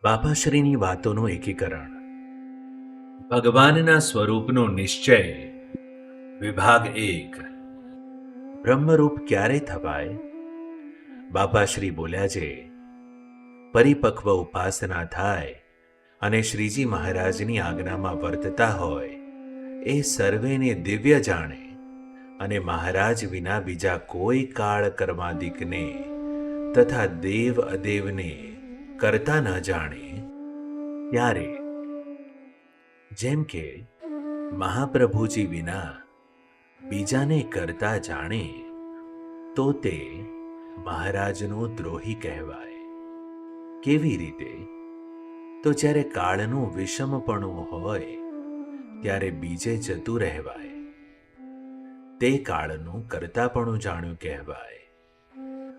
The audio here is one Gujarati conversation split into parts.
બાપાશ્રીની વાતોનું એકીકરણ. ભગવાનના સ્વરૂપનો નિશ્ચય. વિભાગ 1. બ્રહ્મરૂપ ક્યારે થવાય? બાપાશ્રી બોલ્યા છે, પરિપક્વ ઉપાસના થાય અને શ્રીજી મહારાજની આજ્ઞામાં વર્તતા હોય એ સર્વેને દિવ્ય જાણે અને મહારાજ વિના બીજા કોઈ કાળ કર્માદિકને તથા દેવ અદેવને કરતા ન જાણે ત્યારે, જેમ કે મહાપ્રભુજી વિના બીજાને કરતા જાણે તો તે મહારાજનો દ્રોહી કહેવાય. કેવી રીતે? તો જ્યારે કાળનું વિષમપણું હોય ત્યારે બીજે જતું રહેવાય, તે કાળનું કરતાપણું જાણ્યું કહેવાય.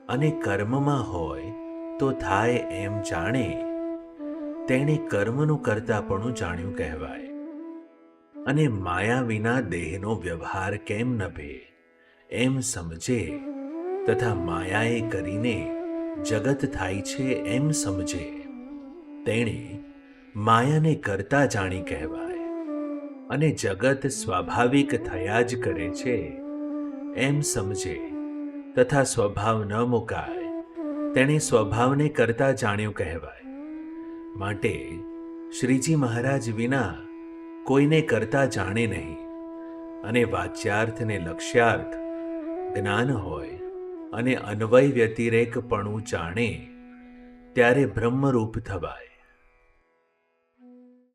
અને કર્મમાં હોય તો થાય એમ જાણે તેણે કર્મનું કરતાપણું જાણ્યું કહેવાય. અને માયા વિના દેહનો વ્યવહાર કેમ નભે એમ સમજે તથા માયાએ કરીને જગત થાય છે એમ સમજે તેણે માયાને કરતા જાણી કહેવાય. અને જગત સ્વાભાવિક થયા જ કરે છે એમ સમજે તથા સ્વભાવ ન મુકાય તેણે સ્વભાવને કરતા જાણ્યું કહેવાય. માટે શ્રીજી મહારાજ વિના કોઈને કરતા જાણે નહીં અને વાચ્યાર્થ ને લક્ષ્યાર્થ જ્ઞાન હોય અને અન્વય વ્યતિરેકપણું જાણે ત્યારે બ્રહ્મરૂપ થવાય.